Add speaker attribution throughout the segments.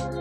Speaker 1: Hey,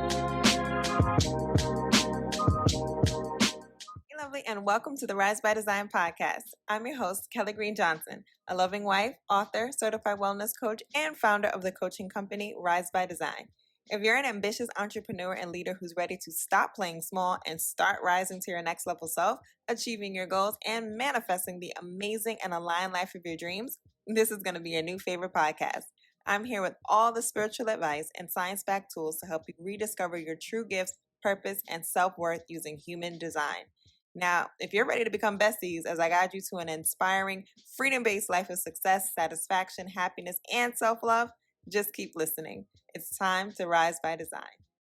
Speaker 1: lovely, and welcome to the Rise by Design podcast. I'm your host, Kelley Green Johnson, a loving wife, author, certified wellness coach, and founder of the coaching company Rise by Design. If you're an ambitious entrepreneur and leader who's ready to stop playing small and start rising to your next level self, achieving your goals, and manifesting the amazing and aligned life of your dreams, this is going to be your new favorite podcast. I'm here with all the spiritual advice and science-backed tools to help you rediscover your true gifts, purpose, and self-worth using human design. Now, if you're ready to become besties as I guide you to an inspiring, freedom-based life of success, satisfaction, happiness, and self-love, just keep listening. It's time to rise by design.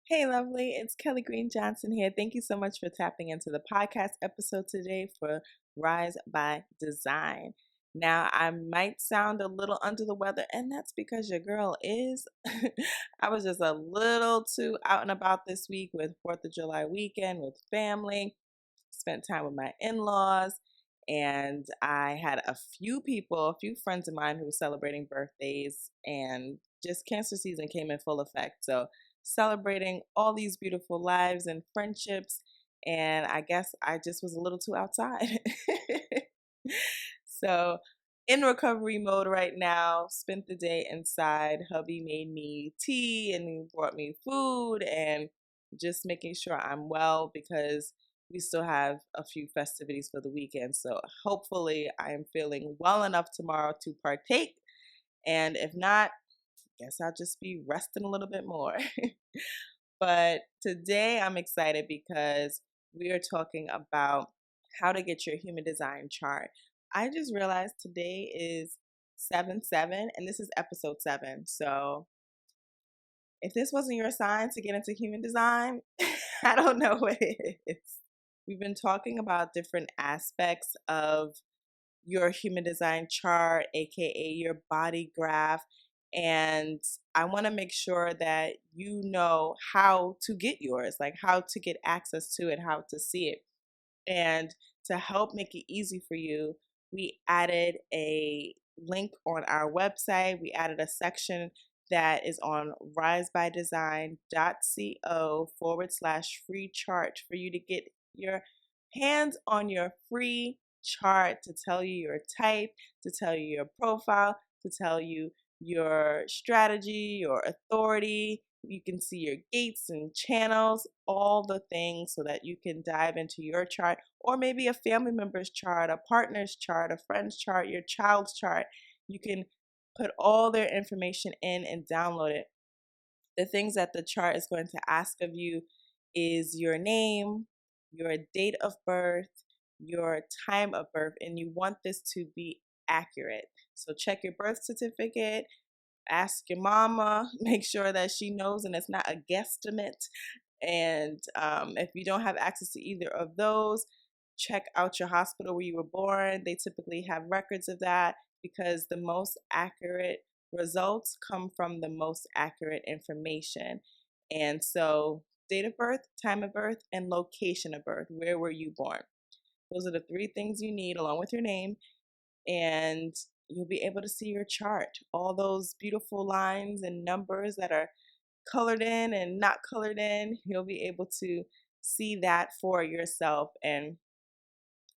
Speaker 1: Hey, lovely, it's Kelley Green Johnson here. Thank you so much for tapping into the podcast episode today for Rise by Design. Now, I might sound a little under the weather, and that's because your girl is. I was just a little too out and about this week with 4th of July weekend with family. Spent time with my in-laws, and I had a few friends of mine who were celebrating birthdays, and just cancer season came in full effect. So celebrating all these beautiful lives and friendships, and I guess I just was a little too outside. So in recovery mode right now, spent the day inside. Hubby made me tea and he brought me food and just making sure I'm well because we still have a few festivities for the weekend. So hopefully I am feeling well enough tomorrow to partake. And if not, I guess I'll just be resting a little bit more. But today I'm excited because we are talking about how to get your human design chart. I just realized today is 7/7 and this is episode 7. So if this wasn't your sign to get into human design, I don't know what it is. We've been talking about different aspects of your human design chart, aka your body graph, and I want to make sure that you know how to get yours, like how to get access to it, how to see it. And to help make it easy for you, we added a link on our website. We added a section that is on risebydesign.co/free chart for you to get your hands on your free chart to tell you your type, to tell you your profile, to tell you your strategy, your authority. You can see your gates and channels, all the things so that you can dive into your chart or maybe a family member's chart, a partner's chart, a friend's chart, your child's chart. You can put all their information in and download it. The things that the chart is going to ask of you is your name, your date of birth, your time of birth, and you want this to be accurate. So check your birth certificate, ask your mama, make sure that she knows and it's not a guesstimate. And if you don't have access to either of those, check out your hospital where you were born. They typically have records of that because the most accurate results come from the most accurate information. And so date of birth, time of birth, and location of birth. Where were you born? Those are the 3 things you need along with your name. And you'll be able to see your chart. All those beautiful lines and numbers that are colored in and not colored in, you'll be able to see that for yourself. And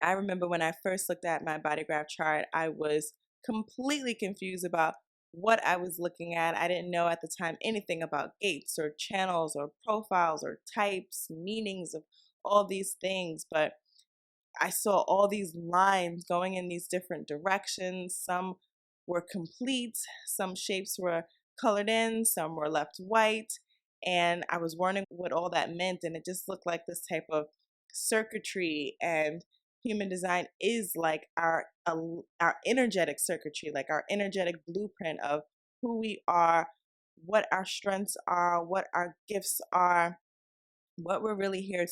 Speaker 1: I remember when I first looked at my body graph chart, I was completely confused about what I was looking at. I didn't know at the time anything about gates or channels or profiles or types, meanings of all these things, but I saw all these lines going in these different directions. Some were complete, some shapes were colored in, some were left white. And I was wondering what all that meant. And it just looked like this type of circuitry. And human design is like our energetic circuitry, like our energetic blueprint of who we are, what our strengths are, what our gifts are, what we're really here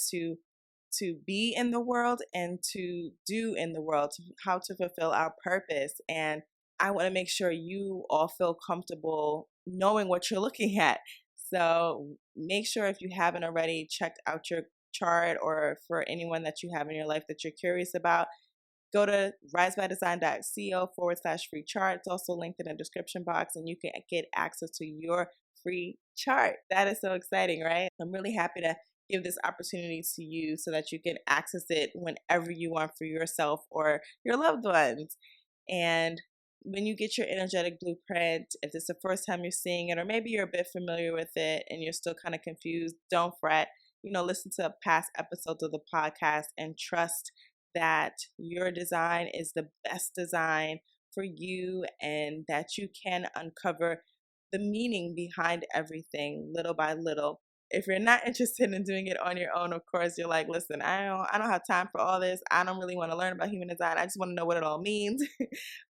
Speaker 1: to be in the world and to do in the world, how to fulfill our purpose. And I want to make sure you all feel comfortable knowing what you're looking at. So make sure if you haven't already checked out your chart, or for anyone that you have in your life that you're curious about, go to risebydesign.co/free chart. It's also linked in the description box, and you can get access to your free chart. That is so exciting, right? I'm really happy to give this opportunity to you so that you can access it whenever you want for yourself or your loved ones. And when you get your energetic blueprint, if it's the first time you're seeing it, or maybe you're a bit familiar with it and you're still kind of confused, don't fret. Listen to past episodes of the podcast and trust that your design is the best design for you and that you can uncover the meaning behind everything little by little. If you're not interested in doing it on your own, of course, you're like, listen, I don't have time for all this. I don't really want to learn about human design. I just want to know what it all means.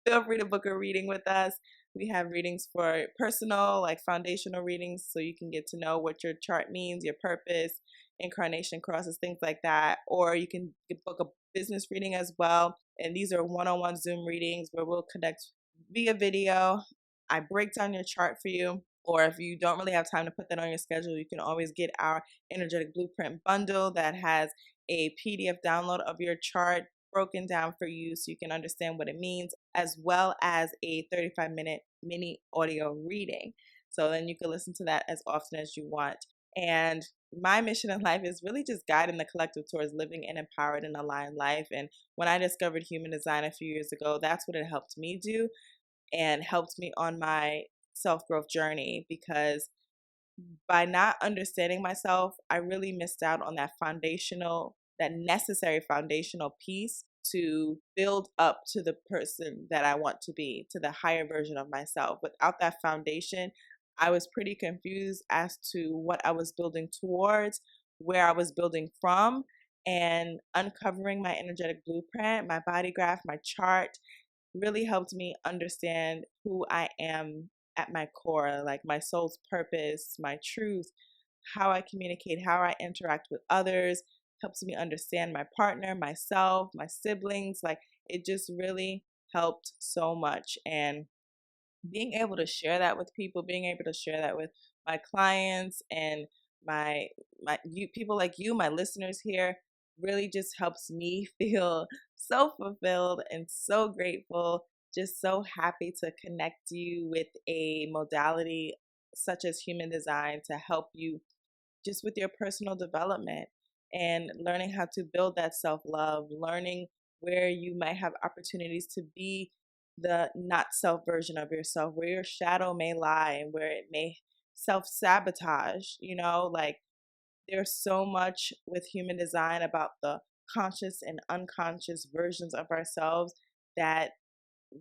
Speaker 1: Feel free to book a reading with us. We have readings for personal, like foundational readings, so you can get to know what your chart means, your purpose, incarnation crosses, things like that. Or you can book a business reading as well. And these are one-on-one Zoom readings where we'll connect via video. I break down your chart for you. Or if you don't really have time to put that on your schedule, you can always get our energetic blueprint bundle that has a PDF download of your chart broken down for you so you can understand what it means, as well as a 35-minute mini audio reading. So then you can listen to that as often as you want. And my mission in life is really just guiding the collective towards living an empowered and aligned life. And when I discovered human design a few years ago, that's what it helped me do and helped me on my self-growth journey, because by not understanding myself, I really missed out on that necessary foundational piece to build up to the person that I want to be, to the higher version of myself. Without that foundation, I was pretty confused as to what I was building towards, where I was building from, and uncovering my energetic blueprint, my body graph, my chart really helped me understand who I am at my core, like my soul's purpose, my truth, how I communicate, how I interact with others, helps me understand my partner, myself, my siblings. Like, it just really helped so much. And being able to share that with people, being able to share that with my clients and people like you, my listeners here, really just helps me feel so fulfilled and so grateful, just so happy to connect you with a modality such as human design to help you just with your personal development and learning how to build that self-love, learning where you might have opportunities to be the not self version of yourself, where your shadow may lie and where it may self sabotage. Like, there's so much with human design about the conscious and unconscious versions of ourselves that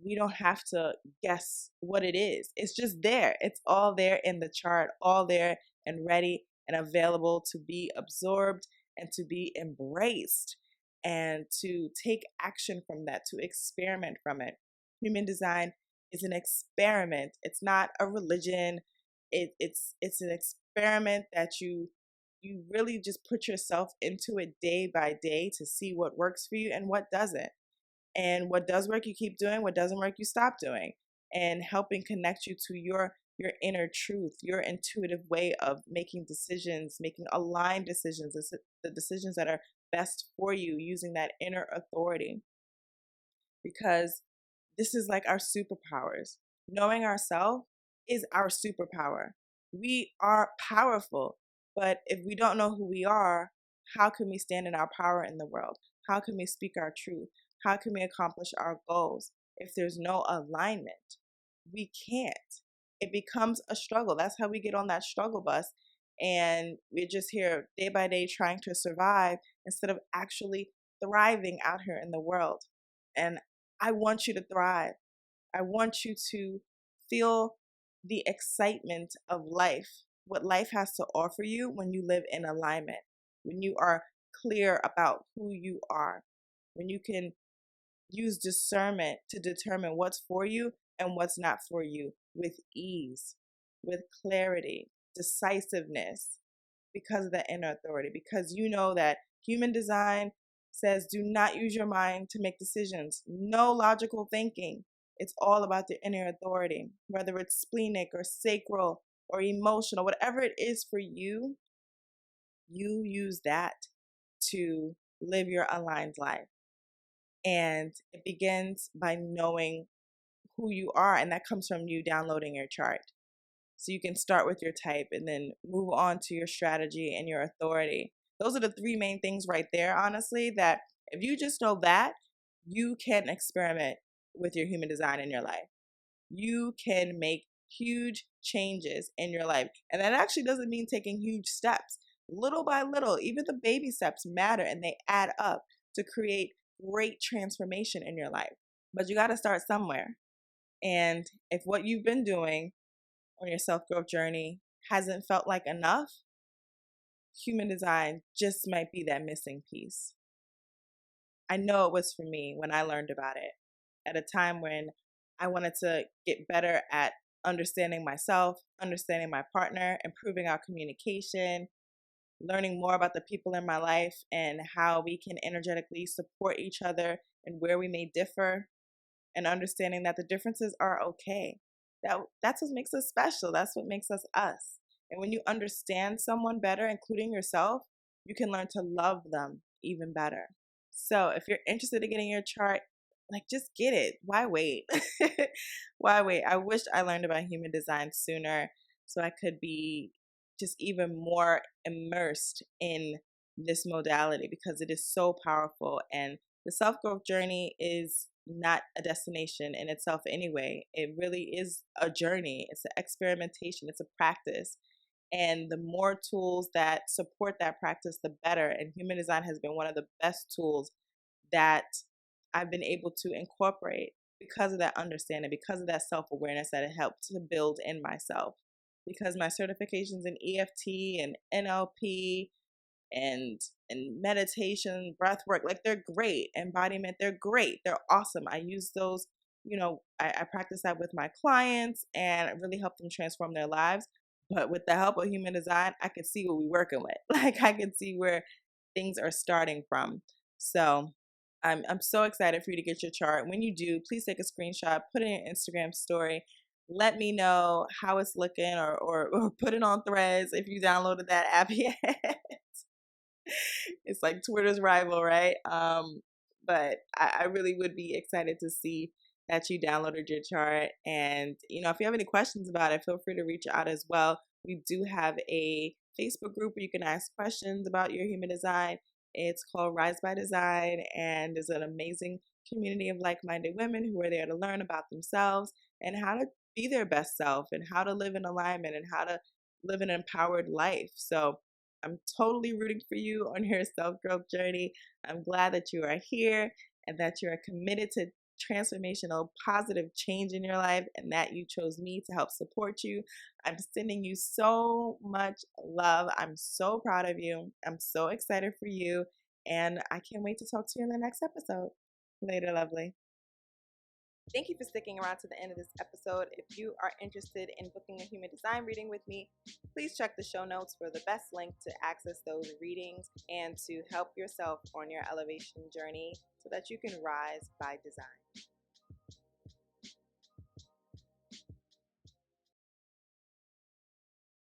Speaker 1: we don't have to guess what it is. It's just there. It's all there in the chart, all there and ready and available to be absorbed and to be embraced and to take action from that, to experiment from it. Human design is an experiment. It's not a religion. It's an experiment that you really just put yourself into it day by day to see what works for you and what doesn't. And what does work, you keep doing. What doesn't work, you stop doing. And helping connect you to your inner truth, your intuitive way of making decisions, making aligned decisions, the decisions that are best for you, using that inner authority. Because this is like our superpowers. Knowing ourselves is our superpower. We are powerful, but if we don't know who we are, how can we stand in our power in the world? How can we speak our truth? How can we accomplish our goals if there's no alignment? We can't. It becomes a struggle. That's how we get on that struggle bus. And we're just here day by day trying to survive instead of actually thriving out here in the world. And I want you to thrive. I want you to feel the excitement of life, what life has to offer you when you live in alignment, when you are clear about who you are, when you can use discernment to determine what's for you and what's not for you with ease, with clarity, decisiveness, because of the inner authority, because you know that human design says do not use your mind to make decisions. No logical thinking. It's all about the inner authority, whether it's splenic or sacral or emotional, whatever it is for you, you use that to live your aligned life. And it begins by knowing who you are, and that comes from you downloading your chart. So you can start with your type and then move on to your strategy and your authority. Those are the three main things right there, honestly, that if you just know that, you can experiment with your human design in your life. You can make huge changes in your life. And that actually doesn't mean taking huge steps. Little by little, even the baby steps matter and they add up to create great transformation in your life. But you got to start somewhere. And if what you've been doing on your self growth journey hasn't felt like enough, human design just might be that missing piece. I know it was for me when I learned about it at a time when I wanted to get better at understanding myself, understanding my partner, improving our communication, learning more about the people in my life and how we can energetically support each other and where we may differ, and understanding that the differences are okay. That's what makes us special. That's what makes us us. And when you understand someone better, including yourself, you can learn to love them even better. So if you're interested in getting your chart, like just get it. Why wait? Why wait? I wish I learned about human design sooner so I could be just even more immersed in this modality because it is so powerful. And the self growth journey is not a destination in itself anyway. It really is a journey, it's an experimentation, it's a practice. And the more tools that support that practice, the better. And human design has been one of the best tools that I've been able to incorporate because of that understanding, because of that self awareness that it helped to build in myself. Because my certifications in EFT and NLP and meditation, breath work, like they're great. Embodiment, they're great. They're awesome. I use those, I practice that with my clients and it really help them transform their lives. But with the help of human design, I can see what we're working with. Like I can see where things are starting from. So I'm so excited for you to get your chart. When you do, please take a screenshot, put it in your Instagram story. Let me know how it's looking or put it on Threads if you downloaded that app yet. It's like Twitter's rival, right? But I really would be excited to see that you downloaded your chart. And, if you have any questions about it, feel free to reach out as well. We do have a Facebook group where you can ask questions about your human design. It's called Rise by Design, and there's an amazing community of like-minded women who are there to learn about themselves and how to be their best self and how to live in alignment and how to live an empowered life. So I'm totally rooting for you on your self-growth journey. I'm glad that you are here and that you are committed to transformational, positive change in your life and that you chose me to help support you. I'm sending you so much love. I'm so proud of you. I'm so excited for you. And I can't wait to talk to you in the next episode. Later, lovely. Thank you for sticking around to the end of this episode. If you are interested in booking a human design reading with me, please check the show notes for the best link to access those readings and to help yourself on your elevation journey so that you can rise by design.